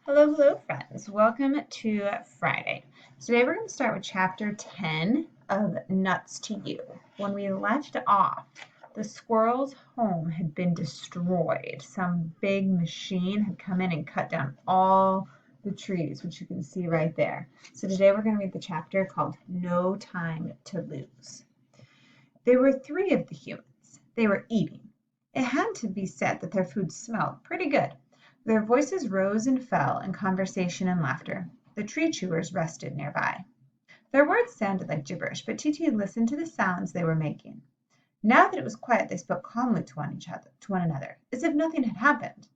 Hello, friends. Welcome to Friday. Today we're going to start with chapter 10 of Nuts to You. When we left off, the squirrel's home had been destroyed. Some big machine had come in and cut down all the trees, which you can see right there. So today we're going to read the chapter called No Time to Lose. There were three of the humans. They were eating. It had to be said that their food smelled pretty good. Their voices rose and fell in conversation and laughter. The tree chewers rested nearby. Their words sounded like gibberish, but Titi listened to the sounds they were making. Now that it was quiet, they spoke calmly to one another, as if nothing had happened.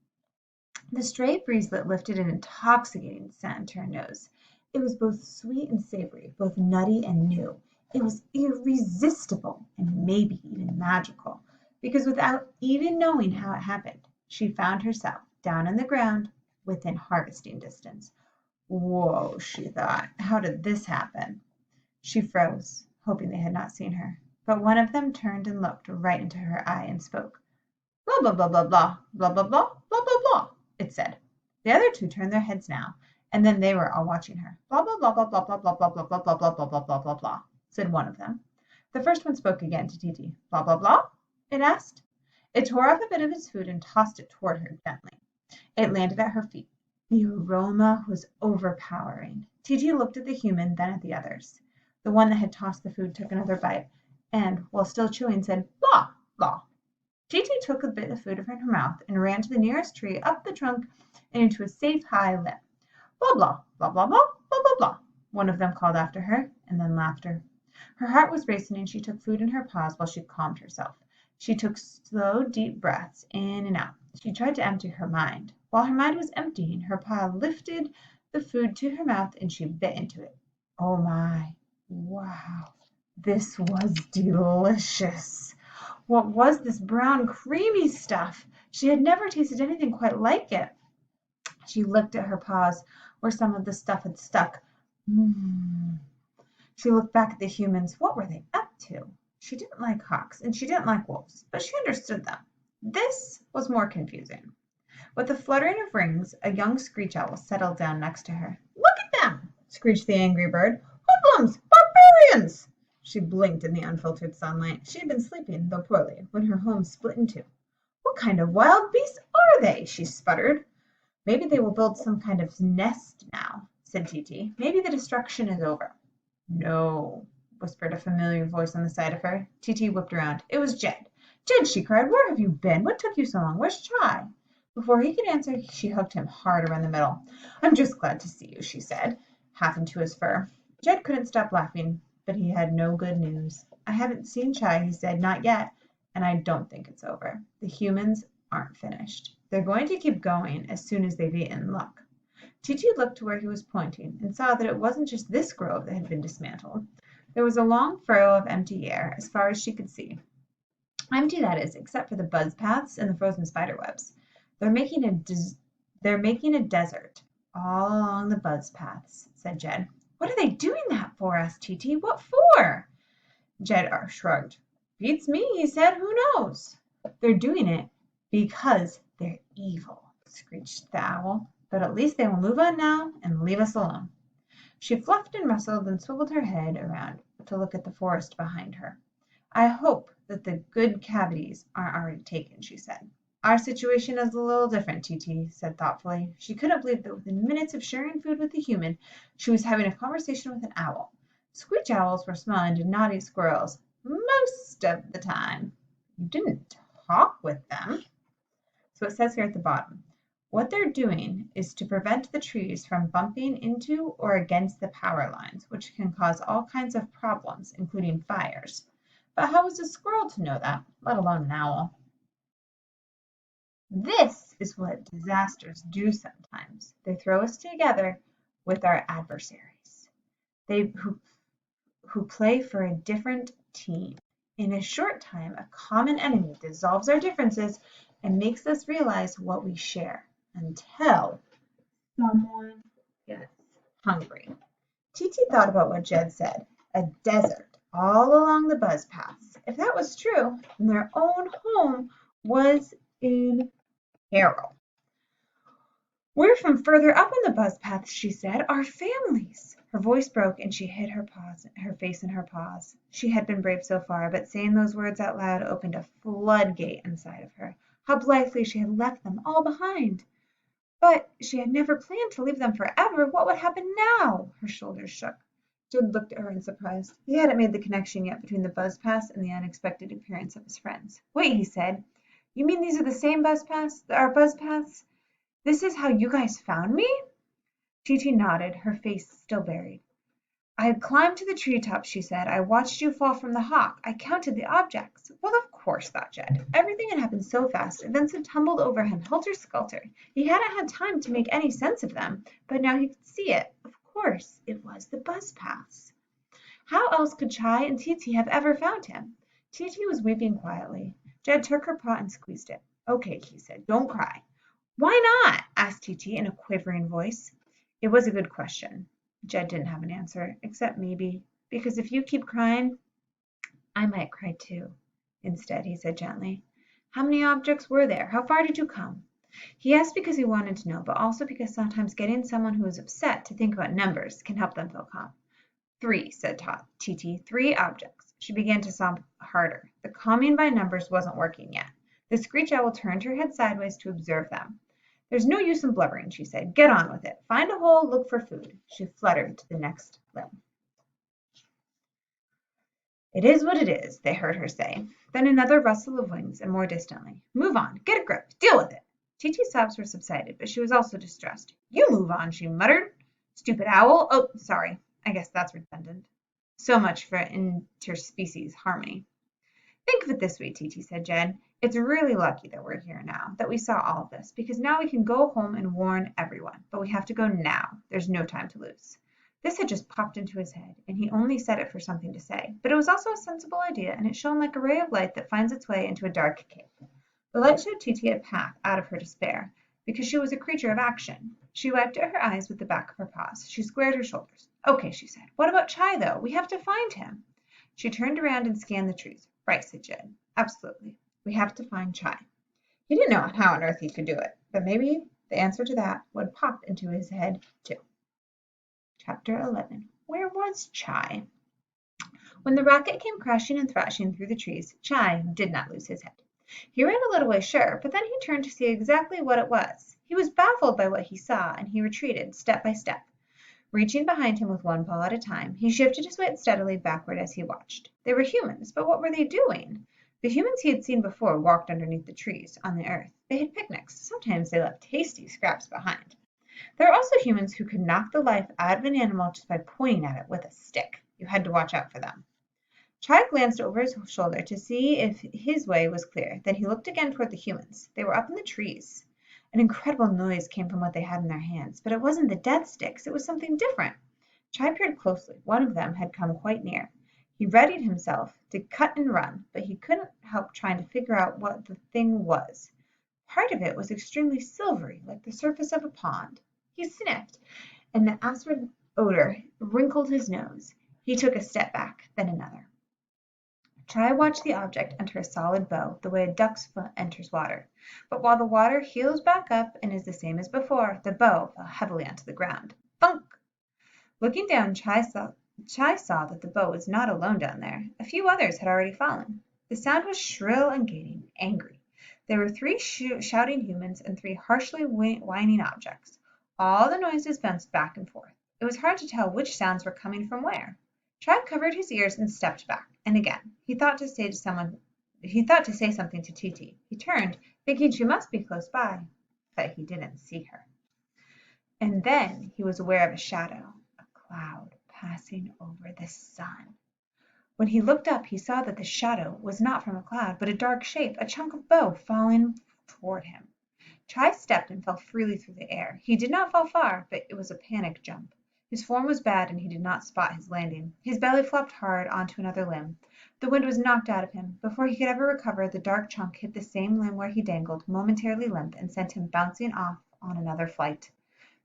The stray breeze that lifted an intoxicating scent to her nose. It was both sweet and savory, both nutty and new. It was irresistible and maybe even magical, because without even knowing how it happened, she found herself down in the ground within harvesting distance. Whoa, she thought, how did this happen? She froze, hoping they had not seen her. But one of them turned and looked right into her eye and spoke. Blah, blah, blah, blah, blah, blah, blah, blah, blah, blah, blah, it said. The other two turned their heads now, and then they were all watching her. Blah, blah, blah, blah, blah, blah, blah, blah, blah, blah, blah, blah, blah, blah, blah, blah, blah, said one of them. The first one spoke again to Titi. Blah, blah, blah, it asked. It tore off a bit of its food and tossed it toward her gently. It landed at her feet. The aroma was overpowering. Titi looked at the human, then at the others. The one that had tossed the food took another bite, and, while still chewing, said, blah, blah. Titi took a bit of food in her mouth and ran to the nearest tree, up the trunk, and into a safe high limb. Blah, blah, blah, blah, blah, blah, blah, blah, one of them called after her, and then laughter. Her heart was racing, and she took food in her paws while she calmed herself. She took slow, deep breaths in and out. She tried to empty her mind. While her mind was emptying, her paw lifted the food to her mouth and she bit into it. Oh my, wow, this was delicious. What was this brown, creamy stuff? She had never tasted anything quite like it. She looked at her paws where some of the stuff had stuck. She looked back at the humans. What were they up to? She didn't like hawks and she didn't like wolves, but she understood them. This was more confusing. With a fluttering of wings, a young screech owl settled down next to her. Look at them, screeched the angry bird. Hoodlums! Barbarians! She blinked in the unfiltered sunlight. She had been sleeping, though poorly, when her home split in two. What kind of wild beasts are they? She sputtered. Maybe they will build some kind of nest now, said Titi. Maybe the destruction is over. No, whispered a familiar voice on the side of her. Titi whipped around. It was Jed. Jed, she cried, where have you been? What took you so long? Where's Chai? Before he could answer, she hugged him hard around the middle. I'm just glad to see you, she said, half into his fur. Jed couldn't stop laughing, but he had no good news. I haven't seen Chai, he said, not yet, and I don't think it's over. The humans aren't finished. They're going to keep going as soon as they've eaten. Look. Titi looked to where he was pointing and saw that it wasn't just this grove that had been dismantled. There was a long furrow of empty air as far as she could see. Empty, that is, except for the buzz paths and the frozen spider webs. They're making a desert all along the buzz paths, said Jed. What are they doing that for? Asked Titi. What for? Jed shrugged. Beats me, he said. Who knows? They're doing it because they're evil, screeched the owl. But at least they will move on now and leave us alone. She fluffed and rustled and swiveled her head around to look at the forest behind her. I hope that the good cavities aren't already taken, she said. Our situation is a little different, Titi said thoughtfully. She couldn't believe that within minutes of sharing food with a human, she was having a conversation with an owl. Screech owls were small and did not eat squirrels most of the time. You didn't talk with them. So it says here at the bottom, what they're doing is to prevent the trees from bumping into or against the power lines, which can cause all kinds of problems, including fires. But how was a squirrel to know that, let alone an owl? This is what disasters do sometimes. They throw us together with our adversaries. They who play for a different team. In a short time, a common enemy dissolves our differences and makes us realize what we share until someone gets hungry. Titi thought about what Jed said, a desert all along the buzz paths. If that was true, then their own home was in peril. We're from further up on the buzz path, she said. Our families. Her voice broke and she hid her face in her paws. She had been brave so far, but saying those words out loud opened a floodgate inside of her. How blithely she had left them all behind. But she had never planned to leave them forever. What would happen now? Her shoulders shook. Judd looked at her in surprise. He hadn't made the connection yet between the buzz pass and the unexpected appearance of his friends. Wait, he said. You mean these are the same buzz paths? This is how you guys found me? Titi nodded, her face still buried. I had climbed to the treetop, she said. I watched you fall from the hawk. I counted the objects. Well, of course, thought Jed. Everything had happened so fast. Events had tumbled over him, helter-skelter. He hadn't had time to make any sense of them, but now he could see it. Of course, it was the buzz paths. How else could Chai and Titi have ever found him? Titi was weeping quietly. Jed took her paw and squeezed it. Okay, he said, don't cry. Why not? Asked Titi in a quavering voice. It was a good question. Jed didn't have an answer, except maybe, because if you keep crying, I might cry too. Instead, he said gently, how many objects were there? How far did you come? He asked because he wanted to know, but also because sometimes getting someone who is upset to think about numbers can help them feel calm. 3, said Titi, 3 objects. She began to sob harder. The calming by numbers wasn't working yet. The screech owl turned her head sideways to observe them. There's no use in blubbering, she said. Get on with it. Find a hole, look for food. She fluttered to the next limb. It is what it is, they heard her say. Then another rustle of wings, and more distantly. Move on. Get a grip. Deal with it. Titi's sobs were subsided, but she was also distressed. You move on, she muttered. Stupid owl. Oh, sorry. I guess that's redundant. So much for interspecies harmony. Think of it this way, Titi, said Jed. It's really lucky that we're here now, that we saw all of this, because now we can go home and warn everyone. But we have to go now. There's no time to lose. This had just popped into his head, and he only said it for something to say. But it was also a sensible idea, and it shone like a ray of light that finds its way into a dark cave. The light showed Titi a path out of her despair, because she was a creature of action. She wiped at her eyes with the back of her paws. She squared her shoulders. Okay, she said. What about Chai, though? We have to find him. She turned around and scanned the trees. Right, said Jed. Absolutely. We have to find Chai. He didn't know how on earth he could do it, but maybe the answer to that would pop into his head, too. Chapter 11. Where was Chai? When the rocket came crashing and thrashing through the trees, Chai did not lose his head. He ran a little way, sure, but then he turned to see exactly what it was. He was baffled by what he saw, and he retreated step by step. Reaching behind him with one paw at a time, he shifted his weight steadily backward as he watched. They were humans, but what were they doing? The humans he had seen before walked underneath the trees, on the earth. They had picnics. Sometimes they left tasty scraps behind. There were also humans who could knock the life out of an animal just by pointing at it with a stick. You had to watch out for them. Chai glanced over his shoulder to see if his way was clear. Then he looked again toward the humans. They were up in the trees. An incredible noise came from what they had in their hands, but it wasn't the death sticks. It was something different. Chai peered closely. One of them had come quite near. He readied himself to cut and run, but he couldn't help trying to figure out what the thing was. Part of it was extremely silvery, like the surface of a pond. He sniffed, and the acrid odor wrinkled his nose. He took a step back, then another. Chai watched the object enter a solid bow, the way a duck's foot enters water. But while the water heels back up and is the same as before, the bow fell heavily onto the ground. Thunk! Looking down, Chai saw that the bow was not alone down there. A few others had already fallen. The sound was shrill and angry. There were 3 shouting humans and 3 harshly whining objects. All the noises bounced back and forth. It was hard to tell which sounds were coming from where. Chai covered his ears and stepped back, and again he thought to say something to Titi. He turned, thinking she must be close by, but he didn't see her. And then he was aware of a shadow, a cloud passing over the sun. When he looked up, he saw that the shadow was not from a cloud, but a dark shape, a chunk of bow falling toward him. Chai stepped and fell freely through the air. He did not fall far, but it was a panic jump. His form was bad, and he did not spot his landing. His belly flopped hard onto another limb. The wind was knocked out of him. Before he could ever recover, the dark chunk hit the same limb where he dangled, momentarily limp, and sent him bouncing off on another flight.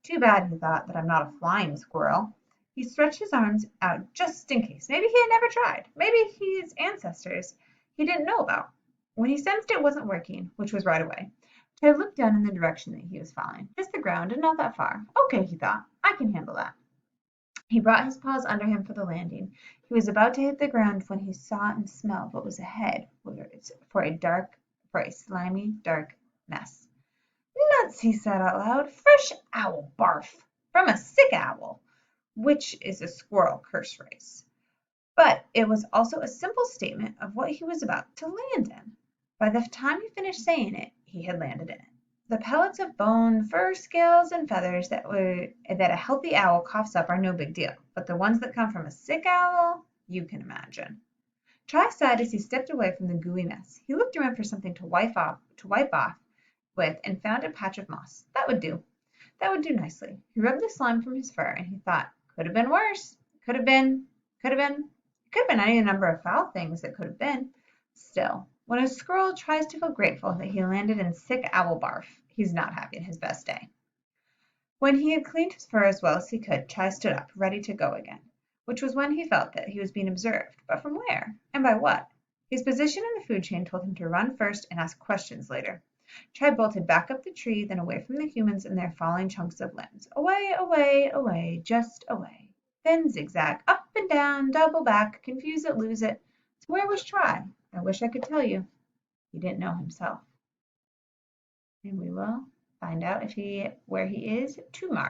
Too bad, he thought, that I'm not a flying squirrel. He stretched his arms out just in case. Maybe he had never tried. Maybe his ancestors he didn't know about. When he sensed it wasn't working, which was right away, Ted looked down in the direction that he was following. Just the ground and not that far. Okay, he thought. I can handle that. He brought his paws under him for the landing. He was about to hit the ground when he saw and smelled what was ahead for a slimy, dark mess. Nuts, he said out loud. Fresh owl barf from a sick owl, which is a squirrel curse phrase. But it was also a simple statement of what he was about to land in. By the time he finished saying it, he had landed in it. The pellets of bone, fur, scales, and feathers that a healthy owl coughs up are no big deal, but the ones that come from a sick owl, you can imagine. Tri sighed as he stepped away from the gooey mess. He looked around for something to wipe off with and found a patch of moss. That would do. That would do nicely. He rubbed the slime from his fur and he thought, could have been worse. Could have been. Could have been. It could have been any number of foul things that could have been. Still, when a squirrel tries to feel grateful that he landed in sick owl barf, he's not having his best day. When he had cleaned his fur as well as he could, Chai stood up, ready to go again, which was when he felt that he was being observed. But from where? And by what? His position in the food chain told him to run first and ask questions later. Chai bolted back up the tree, then away from the humans and their falling chunks of limbs. Away, away, away, just away. Then zigzag, up and down, double back, confuse it, lose it. So where was Tri? I wish I could tell you. He didn't know himself. And we will find out where he is tomorrow.